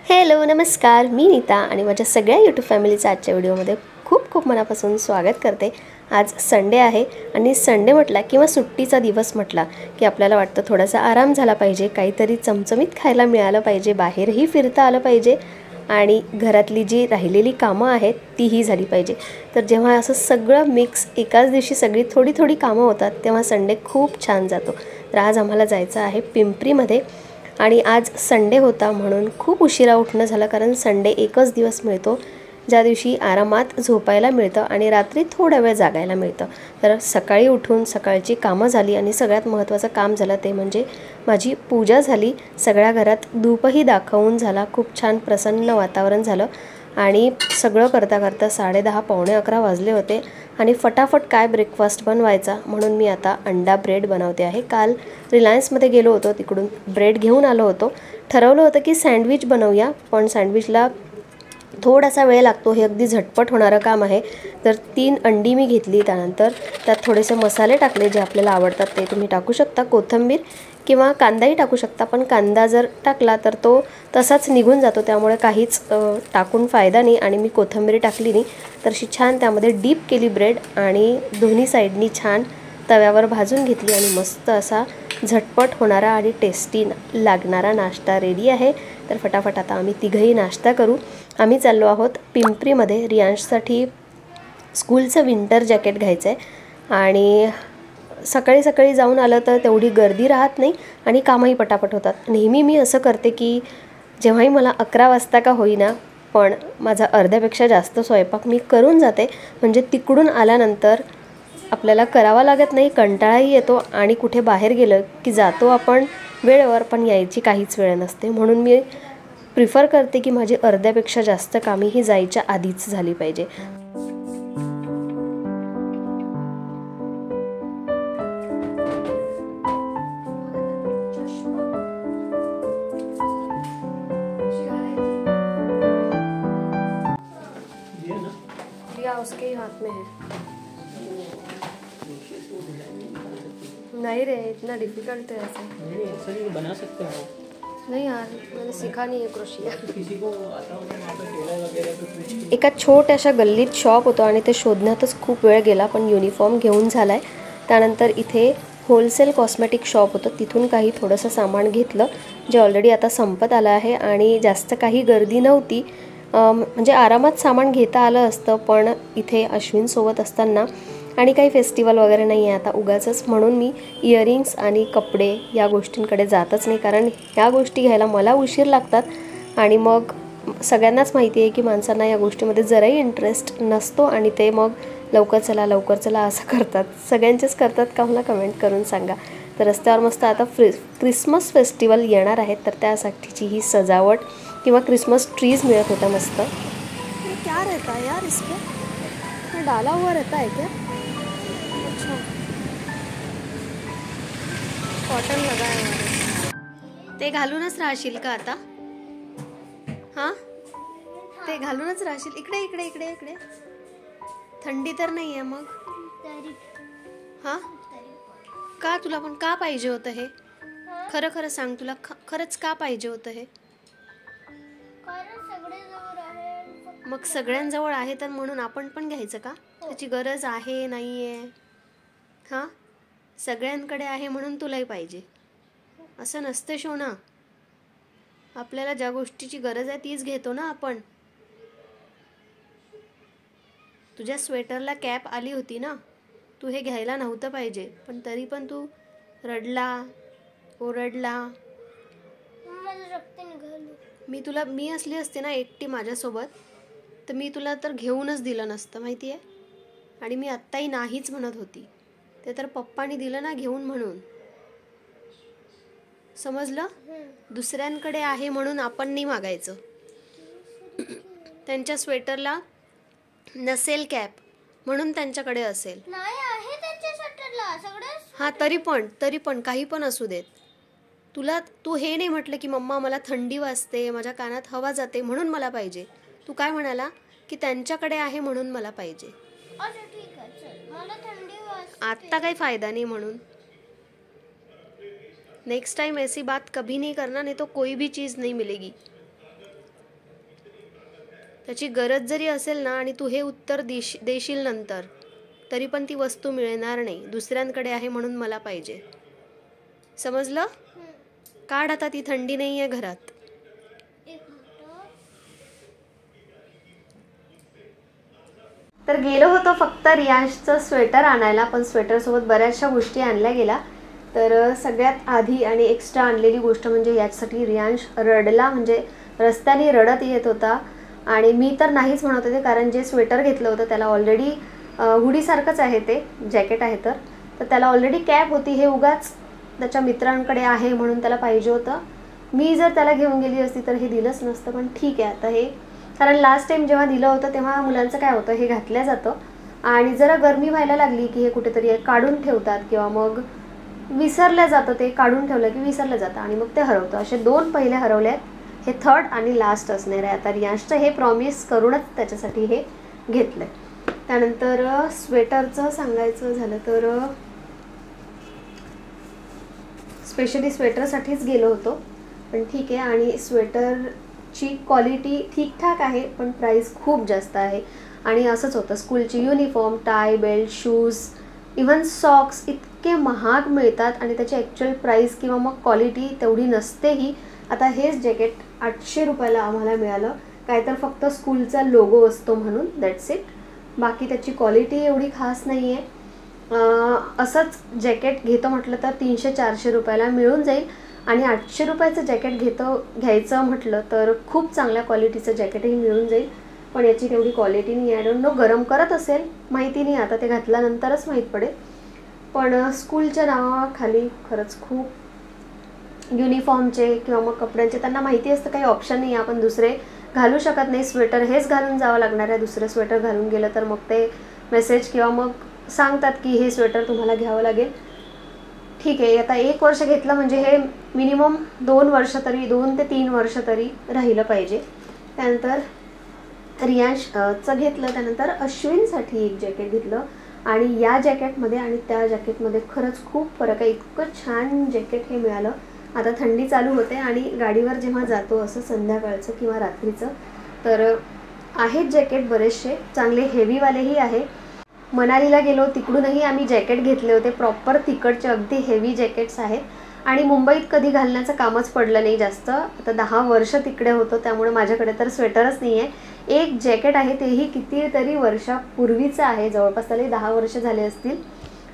Hello नमस्कार, मी नीता आणि माझ्या सगळ्या यूट्यूब फॅमिलीचं आजच्या व्हिडिओमध्ये खूप खूप मनापासून स्वागत करते। आज संडे आहे आणि संडे म्हटला किंवा सुट्टीचा दिवस म्हटला की आपल्याला वाटतं थोडासा आराम झाला पाहिजे, काहीतरी चमचमीत खायला मिळालं पाहिजे, बाहेरही फिरता आलं पाहिजे आणि घरातली जी राहिलेली कामं आहेत तीही झाली पाहिजे। तर जेव्हा असं सगळं मिक्स एकाच दिवशी सगळी थोडी थोडी कामं होतात तेव्हा संडे खूप छान जातो। तर आज आम्हाला जायचं आहे पिंपरीमध्ये आणि आज संडे होता म्हणून खूप उशिरा उठणं झालं, कारण संडे एकच दिवस मिळतो ज्या दिवशी आरामात झोपायला मिळतं आणि रात्री थोडा वेळ जागायला मिळतं। तर सकाळी उठून सकाळची कामं झाली आणि सगळ्यात महत्त्वाचं काम झालं ते म्हणजे माझी पूजा झाली। सगळ्या घरात धूपही दाखवून झाला, खूप छान प्रसन्न वातावरण झालं आणि सगळं करता करता 10:30 पावणे 11 वाजले होते आणि फटाफट काय ब्रेकफास्ट बनवायचा म्हणून मी आता अंडा ब्रेड बनवते आहे। काल रिलायन्समध्ये गेलो होतो, तिकडून ब्रेड घेऊन आलो होतो। ठरवलं होतं की सँडविच बनवूया, पण सँडविचला थोडासा वेळ लागतो, हे अगदी झटपट होणारं काम आहे। तर 3 अंडी मी घेतली, त्यानंतर त्यात थोडेसे मसाले टाकले जे आपल्याला आवडतात ते तुम्ही टाकू शकता, कोथिंबीर किंवा कांदाही टाकू शकता, पण कांदा जर टाकला तर तो तसाच निघून जातो, त्यामुळे काहीच टाकून फायदा नाही आणि मी कोथिंबीर टाकली नाही। तर अशी छान त्यामध्ये डीप केली ब्रेड आणि दोन्ही साईडनी छान तव्यावर भाजून घेतली आणि मस्त असा झटपट होणारा आणि टेस्टी लागणारा नाश्ता रेडी आहे। तर फटाफट आता आम्ही तिघंही नाश्ता करू। आम्ही चाललो आहोत पिंपरीमध्ये, रियांशसाठी स्कूलचं विंटर जॅकेट घ्यायचं आहे आणि सकाळी सकाळी जाऊन आलं तर तेवढी गर्दी राहत नाही आणि कामही पटापट होतात। नेहमी मी असं करते की जेव्हाही मला 11 वाजता का होईना पण माझा अर्ध्यापेक्षा जास्त स्वयंपाक मी करून जाते, म्हणजे तिकडून आल्यानंतर आपल्याला करावा लागत नाही, कंटाळाही येतो आणि कुठे बाहेर गेलं की जातो आपण वेळेवर पण यायची काहीच वेळ नसते। म्हणून मी प्रिफर करते की माझी अर्ध्यापेक्षा जास्त कामे ही जायच्या आधीच झाली पाहिजे। उसके हाथ में है। नहीं रे, इतना डिफिकल्ट है ऐसे। ऐसा नहीं बना सकते हो। नहीं यार, मैंने सीखा नहीं है क्रोशिया। किसी को आता होगा वहाँ पे टेलर वगैरह पे कुछ। एका छोट्याशा गल्लीत शॉप होतं आणि ते शोधण्यातच खूप वेळ गेला, पण युनिफॉर्म घेऊन झालाय। त्यानंतर इथे होलसेल कॉस्मेटिक शॉप होतं, तिथून काही थोडंसं सामान घेतलं जे ऑलरेडी आता संपत आलं आहे आणि जास्त काही गर्दी नव्हती, म्हणजे आरामात सामान घेता आलं असतं। पण इथे अश्विनसोबत असताना आणि काही फेस्टिवल वगैरे नाही आहे आता उगाचच, म्हणून मी इयरिंग्स आणि कपडे या गोष्टींकडे जातच नाही, कारण ह्या गोष्टी घ्यायला मला उशीर लागतात आणि मग सगळ्यांनाच माहिती आहे की माणसांना या गोष्टीमध्ये जराही इंटरेस्ट नसतो आणि ते मग लवकर चला असं करतात। सगळ्यांचेच करतात का मला कमेंट करून सांगा। तर रस्त्यावर मस्त आता क्रिसमस फेस्टिवल येणार आहेत, तर त्यासाठीची ही सजावट किंवा क्रिसमस ट्रीज मिळत होता मस्त। क्या रहता है यार इस पे, डाला हुआ रहता है क्या? अच्छा, कॉटन लगा है। ते घालूनच राहशील का आता? हां, ते घालूनच राहशील? इकडे इकडे इकडे इकडे, थंडी तर नाही आहे मग? हां, का तुला पण का पाहिजे होतं हे? खरं खरं सांग, तुला खरंच का पाहिजे होतं हे? मग सगळ्यांजवळ आहे तर म्हणून आपण पण घ्यायचं का? त्याची गरज आहे नाही आहे? हां, सगळ्यांकडे आहे म्हणून तुलाही पाहिजे असं नसतं शोना। आपल्याला ज्या गोष्टीची गरज आहे तीच घेतो ना आपण। तुझ्या स्वेटरला कॅप आली होती ना, तू हे घ्यायला नव्हतं पाहिजे, पण तरी पण तू रडला ओरडला। मी असली असते ना एकटी माझ्यासोबत तर मी तुला तर घेऊनच दिलं नसतं माहिती आहे, आणि मी आत्ताही नाहीच म्हणत होती, ते तर पप्पानी दिलं ना घेऊन म्हणून, समजलं? दुसऱ्यांकडे आहे म्हणून आपण नाही मागायचं। त्यांच्या स्वेटरला नसेल कॅप म्हणून त्यांच्याकडे असेल, नाही आहे त्यांच्या स्वेटरला सगळे। हां, तरी पण काही पण असू देत, तू हे नाही म्हटलं की मम्मा मला थंडी वाजते, माझ्या कानात हवा जाते म्हणून मला पाहिजे। तू काय म्हणाला की त्यांच्याकडे आहे म्हणून मला पाहिजे। अच्छा ठीक आहे, चल, मला थंडी वाजते। आता काही फायदा नहीं म्हणून। नेक्स्ट टाइम ऐसी बात कभी नहीं करना, नहीं तो कोई भी चीज़ नहीं मिलेगी। त्याची गरज जरी असेल ना आणि तू हे उत्तर देशील नंतर, तरी पण ती वस्तू मिळणार नाही. दुसऱ्यांकडे आहे म्हणून मला पाहिजे. समजलं? काढ आता, ती थंडी नाही आहे घरात. एक मिनिट. तर गेलो होतो फक्त रियांशचं स्वेटर आणायला, पण स्वेटरसोबत बऱ्याचशा गोष्टी आणल्या गेल्या. तर सगळ्यात आधी आणि एक्स्ट्रा आणलेली गोष्ट म्हणजे याच्यासाठी रियांश रडला, म्हणजे रस्त्याने रडत येत होता. आणि मी तर नाहीच म्हणत होते, कारण जे स्वेटर घेतलं होतं त्याला ऑलरेडी हुडीसारखंच आहे, ते जॅकेट आहे. तर त्याला ऑलरेडी कॅप होती. हे उगाच त्याच्या मित्रांकडे आहे म्हणून त्याला पाहिजे होतं. मी जर त्याला घेऊन गेली असती तर हे दिलंच नसतं, पण ठीक आहे आता हे, कारण लास्ट टाईम जेव्हा दिलं होतं तेव्हा मुलांचं काय होतं, हे घातलं जातं आणि जरा गरमी व्हायला लागली की हे कुठेतरी काढून ठेवतात किंवा मग विसरलं जातं. ते काढून ठेवलं की विसरलं जातं आणि मग ते हरवतं. असे 2 पहिले हरवले आहेत. हे थर्ड आणि लास्ट असणार आहे. आता रियांशचं हे प्रॉमिस करूनच त्याच्यासाठी हे घेतलं आहे. त्यानंतर स्वेटरचं सांगायचं झालं तर स्पेशली स्वेटरसाठीच गेलो होतो, पण ठीक आहे. आणि स्वेटरची क्वालिटी ठीकठाक आहे, पण प्राईस खूप जास्त आहे. आणि असंच होतं, स्कूलची uniform, tie, belt, shoes, even socks इतके महाग मिळतात आणि त्याची ॲक्च्युअल प्राईस किंवा मग क्वालिटी तेवढी नसतेही. आता हेच जॅकेट 800 रुपयाला आम्हाला मिळालं, काय तर फक्त स्कूलचा लोगो असतो म्हणून, दॅट्स इट. बाकी त्याची क्वालिटी एवढी खास नाही आहे. असंच जॅकेट घेतो म्हटलं तर 300-400 रुपयाला मिळून जाईल. आणि 800 रुपयाचं जॅकेट घ्यायचं म्हटलं तर खूप चांगल्या क्वालिटीचं जॅकेटही मिळून जाईल, पण याची तेवढी क्वालिटी नाही. आय डोंट नो, गरम करत असेल, माहिती नाही, आता ते घातल्यानंतरच माहीत पडेल. पण स्कूलच्या नावाखाली खरंच खूप युनिफॉर्मचे किंवा मग कपड्यांचे त्यांना माहिती असतं काही ऑप्शन नाही, आपण दुसरे घालू शकत नाही. स्वेटर हेच घालून जावं लागणार आहे. दुसरं स्वेटर घालून गेलं तर मग ते मेसेज किंवा मग सांगतात की हे स्वेटर तुम्हाला घ्यावं लागेल. ठीक आहे, आता 1 वर्ष घेतलं म्हणजे हे मिनिमम 2 वर्ष तरी, 2 ते 3 वर्ष तरी राहिलं पाहिजे. त्यानंतर रियांशचं घेतलं. त्यानंतर अश्विनसाठी एक जॅकेट घेतलं आणि या जॅकेटमध्ये आणि त्या जॅकेटमध्ये खरंच खूप फरक आहे. इतकं छान जॅकेट हे मिळालं. आता थंडी चालू होते आणि गाडीवर जेव्हा जातो असं संध्याकाळचं किंवा रात्रीचं, तर आहेत जॅकेट बरेचसे चांगले, हेवीवालेही आहे. मनालीला गेलो तिकडूनही आम्ही जॅकेट घेतले होते, प्रॉपर तिकडचे अगदी हेवी जॅकेट्स आहेत. आणि मुंबईत कधी घालण्याचं कामच पडलं नाही जास्त. आता 10 वर्ष तिकडे होतो, त्यामुळे माझ्याकडे तर स्वेटरच नाही आहे. एक जॅकेट आहे, तेही कितीतरी वर्षापूर्वीचं आहे, जवळपास त्याला 10 वर्ष झाले असतील.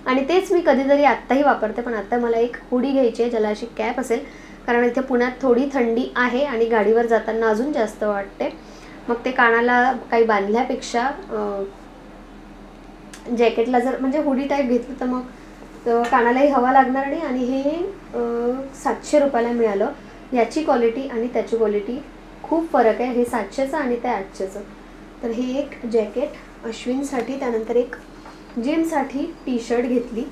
आणि तेच मी कधीतरी आत्ताही वापरते. पण आत्ता मला एक हुडी घ्यायची आहे ज्याला अशी कॅप असेल, कारण इथे पुण्यात थोडी थंडी आहे आणि गाडीवर जाताना अजून जास्त वाटते. मग ते कानाला काही बांधल्यापेक्षा जॅकेटला जर म्हणजे हुडी टाईप घेतलं तर मग कानालाही हवा लागणार नाही. आणि हे 700 रुपयाला मिळालं. याची क्वालिटी आणि त्याची क्वालिटी खूप फरक आहे. हे 700चं आणि ते 800चं. तर हे एक जॅकेट अश्विनसाठी. त्यानंतर एक जिमसाठी टी शर्ट घेतली.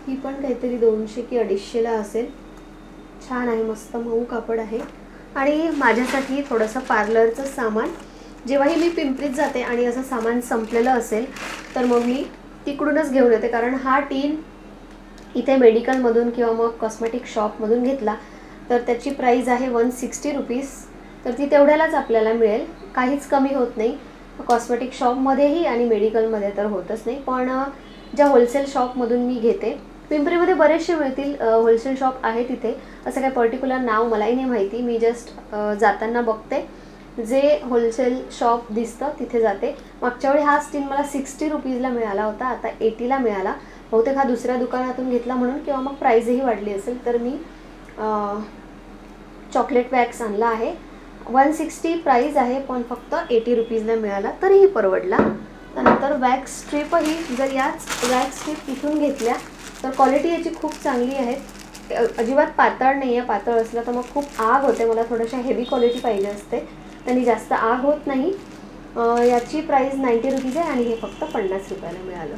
ही पण काहीतरी 200 की 250ला असेल. छान आहे, मस्त मऊ कापड आहे. आणि माझ्यासाठी थोडंसं पार्लरचं सामान, जेव्हाही मी पिंपरीत जाते आणि असं सामान संपलेलं असेल तर मग मी तिकडूनच घेऊन येते. कारण हा टीन इथे मेडिकलमधून किंवा मग कॉस्मेटिक शॉपमधून घेतला तर त्याची प्राईस आहे 160 रुपीज. तर ती तेवढ्यालाच आपल्याला मिळेल, काहीच कमी होत नाही. कॉस्मेटिक शॉपमध्येही आणि मेडिकलमध्ये तर होतच नाही. पण ज्या होलसेल शॉपमधून मी घेते, पिंपरीमध्ये बरेचसे मिळतील होलसेल शॉप आहे तिथे, असं काही पर्टिक्युलर नाव मलाही नाही माहिती. मी जस्ट जाताना बघते, जे होलसेल शॉप दिसतं तिथे जाते. मागच्या वेळी हा स्टील मला 60 रुपीजला मिळाला होता, आता 80ला मिळाला. बहुतेक हा दुसऱ्या दुकानातून घेतला म्हणून किंवा मग प्राईजही वाढली असेल. तर मी चॉकलेट वॅक्स आणला आहे. 160 प्राईज आहे, पण फक्त 80 रुपीजला मिळाला, तरीही परवडला. त्यानंतर वॅक्स स्ट्रीपही जर याच वॅक्स स्ट्रीप इथून घेतल्या तर क्वालिटी याची खूप चांगली आहे. अजिबात पातळ नाही आहे. पातळ असलं तर मग खूप आग होते. मला थोडंशा हेवी क्वालिटी पाहिजे असते, त्यांनी जास्त आग होत नाही. याची प्राईस 90 रुपीज आहे आणि हे फक्त 50 रुपयाला मिळालं.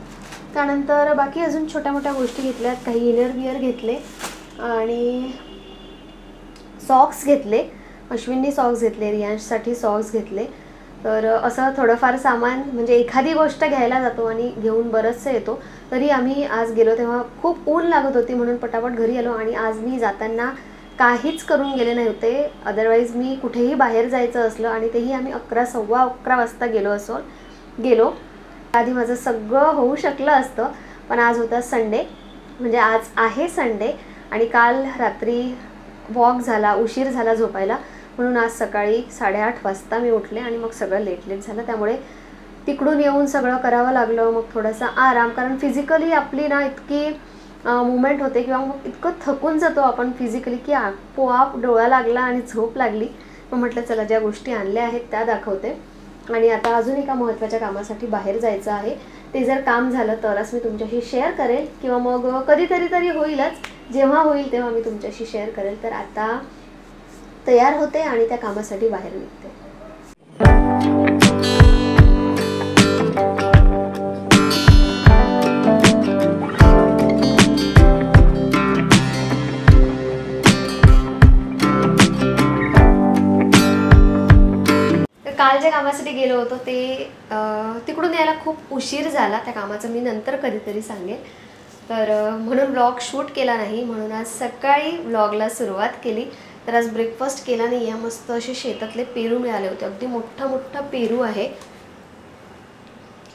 त्यानंतर बाकी अजून छोट्या मोठ्या गोष्टी घेतल्यात. काही इनर विअर घेतले आणि सॉक्स घेतले. अश्विननी सॉक्स घेतले, रियांशसाठी सॉक्स घेतले. तर असं थोडंफार सामान, म्हणजे एखादी गोष्ट घ्यायला जातो आणि घेऊन बरंचसं येतो. तरी आम्ही आज गेलो तेव्हा खूप ऊन लागत होती म्हणून पटापट घरी आलो. आणि आज मी जाताना काहीच करून गेले नव्हते. अदरवाईज मी कुठेही बाहेर जायचं असलं आणि तेही आम्ही 11, सव्वा 11 वाजता गेलो आधी माझं सगळं होऊ शकलं असतं. पण आज होता संडे, म्हणजे आज आहे संडे, आणि काल रात्री वॉक झाला, उशीर झाला झोपायला, म्हणून आज सकाळी 8:30 वाजता मी उठले आणि मग सगळं लेट झालं. त्यामुळे तिकडून येऊन सगळं करावं लागलं. मग थोडासा आराम, कारण फिजिकली आपली ना इतकी मुवमेंट होते किंवा मग इतकं थकून जातो आपण फिजिकली की आपोआप डोळा लागला आणि झोप लागली. मग म्हटलं चला ज्या गोष्टी आणल्या आहेत त्या दाखवते. आणि आता अजून एका महत्त्वाच्या कामासाठी बाहेर जायचं आहे. ते जर काम झालं तरच मी तुमच्याशी शेअर करेल, किंवा मग कधीतरी होईलच, जेव्हा होईल तेव्हा मी तुमच्याशी शेअर करेल. तर आता तयार होते आणि त्या कामासाठी बाहेर निघते. काल ज्या कामासाठी गेलो होतो ते तिकडून यायला खूप उशीर झाला. त्या कामाचं मी नंतर कधीतरी सांगेल. तर म्हणून व्लॉग शूट केला नाही, म्हणून आज सकाळी व्लॉगला सुरुवात केली. तर आज ब्रेकफास्ट केला नाही आहे. मस्त असे शेतातले पेरू मिळाले होते. अगदी मोठा पेरू आहे,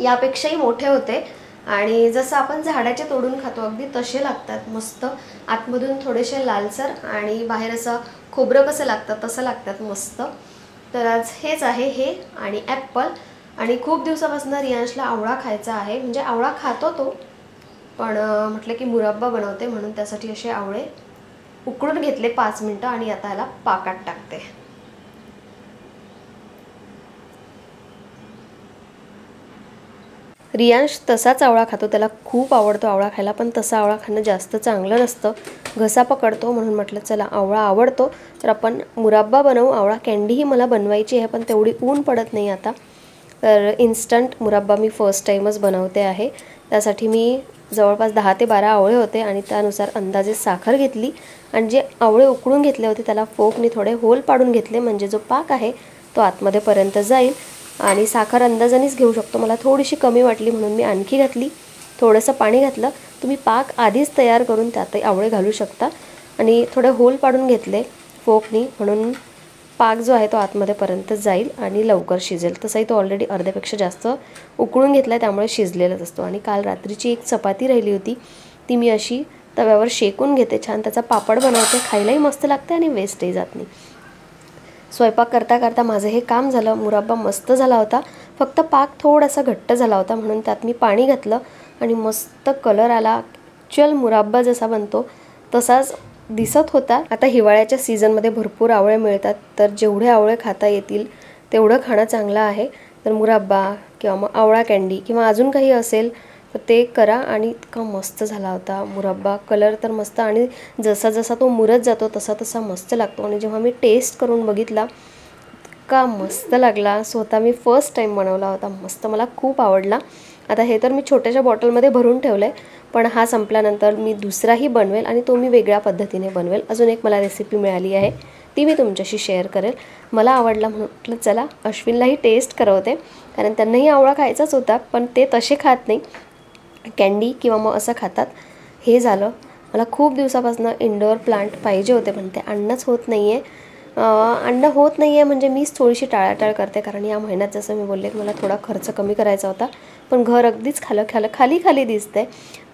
यापेक्षाही मोठे होते. आणि जसं आपण झाडाचे तोडून खातो अगदी तसे लागतात. मस्त आतमधून थोडेसे लालसर आणि बाहेर असं खोबरं कसं लागतं तसं लागतात मस्त. तर आज हेच आहे, हे आणि ॲपल. आणि खूप दिवसापासून रियांशला आवळा खायचा आहे, म्हणजे आवळा खातो तो, पण म्हटलं की मुरब्बा बनवते म्हणून त्यासाठी असे आवळे उकळून घेतले 5 मिनटं आणि आता याला पाकात टाकते. रियांश तसाच आवळा खातो, त्याला खूप आवडतो आवळा खायला, पण तसा आवळा खाणं जास्त चांगलं नसतं, घसा पकडतो. म्हणून म्हटलं चला आवळा आवडतो तर आपण मुरब्बा बनवू. आवळा कँडीही मला बनवायची आहे, पण तेवढी ऊन पडत नाही आता. तर इन्स्टंट मुरब्बा मी फर्स्ट टाईमच बनवते आहे. त्यासाठी मी जवळपास 10 ते 12 आवळे होते आणि त्यानुसार अंदाजे साखर घेतली आणि जे आवळे उकळून घेतले होते त्याला फोकने थोडे होल पाडून घेतले, म्हणजे जो पाक आहे तो आतमध्ये पर्यंत जाईल. आणि साखर अंदाजानेच घेऊ शकतो, मला थोडीशी कमी वाटली म्हणून मी आणखी घातली. थोडंसं पाणी घातलं. तुम्ही पाक आधीच तयार करून त्यात आवळे घालू शकता. आणि थोडे होल पाडून घेतले फोकनी, म्हणून पाक जो आहे तो आतमध्ये पर्यंत जाईल आणि लवकर शिजेल. तसाही तो ऑलरेडी अर्ध्यापेक्षा जास्त उकळून घेतला आहे, त्यामुळे शिजलेलाच असतो. आणि काल रात्रीची एक चपाती राहिली होती, ती मी अशी तव्यावर शेकून घेते, छान त्याचा पापड बनवते. खायलाही मस्त लागते आणि वेस्टही जात नाही. स्वयंपाक करता करता माझं हे काम झालं. मुरब्बा मस्त झाला होता, फक्त पाक थोडासा घट्ट झाला होता, म्हणून त्यात मी पाणी घातलं आणि मस्त कलर आला. ॲक्च्युअल मुरब्बा जसा बनतो तसाच दिसत होता. आता हिवाळ्याच्या सीझनमध्ये भरपूर आवळे मिळतात, तर जेवढे आवळे खाता येतील तेवढं खाणं चांगलं आहे. तर मुरब्बा किंवा मग आवळा कँडी किंवा अजून काही असेल तर ते करा. आणि इतका मस्त झाला होता मुरब्बा, कलर तर मस्त, आणि जसा जसा तो मुरत जातो तसा तसा मस्त लागतो. आणि जेव्हा मी टेस्ट करून बघितला इतका मस्त लागला. स्वतः मी फर्स्ट टाईम बनवला होता, मस्त, मला खूप आवडला. आता हे तर मी छोट्याशा बॉटलमध्ये भरून ठेवलं आहे, पण हा संपल्यानंतर मी दुसराही बनवेल आणि तो मी वेगळ्या पद्धतीने बनवेल. अजून एक मला रेसिपी मिळाली आहे, ती मी तुमच्याशी शेअर करेल. मला आवडला म्हणून म्हटलं चला अश्विनलाही टेस्ट करवते, कारण त्यांनाही आवळा खायचाच होता, पण ते तसे खात नाही, कँडी किंवा मग असं खातात. हे झालं. मला खूप दिवसापासून इंडोअर प्लांट पाहिजे होते, पण ते आणणंच होत नाही आहे. आणणं होत नाही आहे म्हणजे मीच थोडीशी टाळाटाळ करते, कारण या महिन्यात जसं मी बोलले मला थोडा खर्च कमी करायचा होता, पण घर अगदीच खाली दिसतंय.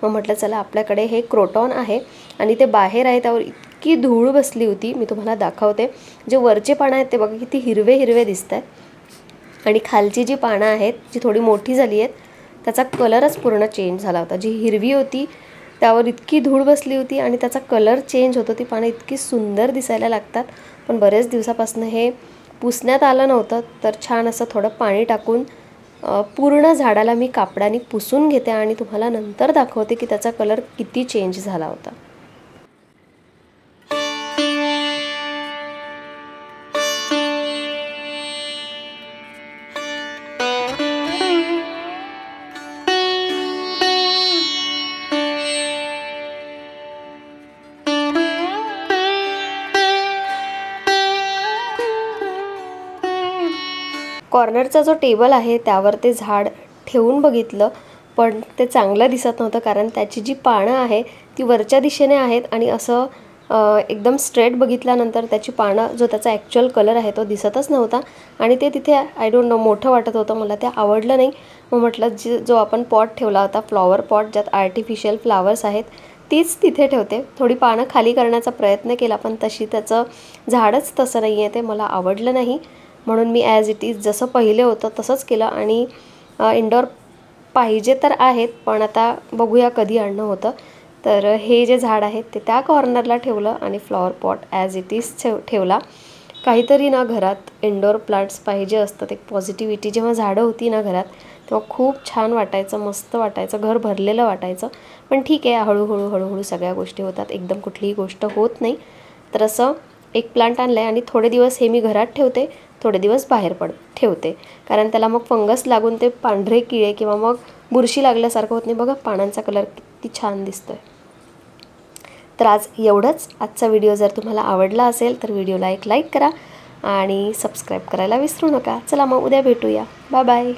मग म्हटलं चला आपल्याकडे हे क्रोटॉन आहे आणि ते बाहेर आहे, त्यावर इतकी धूळ बसली होती, मी तुम्हाला दाखवते. जे वरचे पानं आहेत ते बघा किती हिरवे हिरवे दिसत आहेत, आणि खालची जी पानं आहेत जी थोडी मोठी झाली आहेत त्याचा कलरच पूर्ण चेंज झाला होता. जी हिरवी होती त्यावर इतकी धूळ बसली होती आणि त्याचा कलर चेंज होतो. ती पानं इतकी सुंदर दिसायला लागतात, पण बरेच दिवसापासून हे पुसण्यात आलं नव्हतं. तर छान असं थोडं पाणी टाकून पूर्ण झाडाला मी कापडाने पुसून घेते आणि तुम्हाला नंतर दाखवते की त्याचा कलर किती चेंज झाला होता. कॉर्नरचा जो टेबल आहे त्यावर ते झाड ठेवून बघितलं, पण ते चांगलं दिसत नव्हतं, कारण त्याची जी पानं आहे ती वरच्या दिशेने आहेत आणि असं एकदम स्ट्रेट बघितल्यानंतर त्याची पानं जो त्याचा ॲक्च्युअल कलर आहे तो दिसतच नव्हता आणि ते तिथे आय डोंट नो मोठं वाटत होतं. मला ते आवडलं नाही. मग म्हटलं जो आपण पॉट ठेवला होता फ्लॉवर पॉट ज्यात आर्टिफिशियल फ्लावर्स आहेत तीच तिथे ठेवते. थोडी पानं खाली करण्याचा प्रयत्न केला पण तशी त्याचं झाडच तसं नाही आहे, ते मला आवडलं नाही. म्हणून मी ॲज इट इज जसं पहिले होतं तसंच केलं आणि इंडोर पाहिजे तर आहेत पण आता बघूया कधी आणणं होतं. तर हे जे झाड आहे ते त्या कॉर्नरला ठेवलं आणि flower pot as it is ठेवला. काहीतरी ना घरात इंडोर प्लांट्स पाहिजे असतात. एक पॉझिटिव्हिटी जेव्हा झाडं होती ना घरात तेव्हा खूप छान वाटायचं, मस्त वाटायचं, घर भरलेलं वाटायचं. पण ठीक आहे, हळूहळू सगळ्या गोष्टी होतात, एकदम कुठलीही गोष्ट होत नाही. तर असं एक प्लांट आणलं आहे आणि थोडे दिवस हे मी घरात ठेवते, थोडे दिवस बाहेर ठेवते. कारण त्याला मग फंगस लागून ते पांढरे किडे किंवा मग बुरशी लागल्यासारखं होत नाही. बघा पानांचा कलर किती छान दिसतोय. तर आज एवढंच. आजचा व्हिडिओ जर तुम्हाला आवडला असेल तर व्हिडिओला एक लाईक करा आणि सबस्क्राईब करायला विसरू नका. चला मग उद्या भेटूया. Bye bye.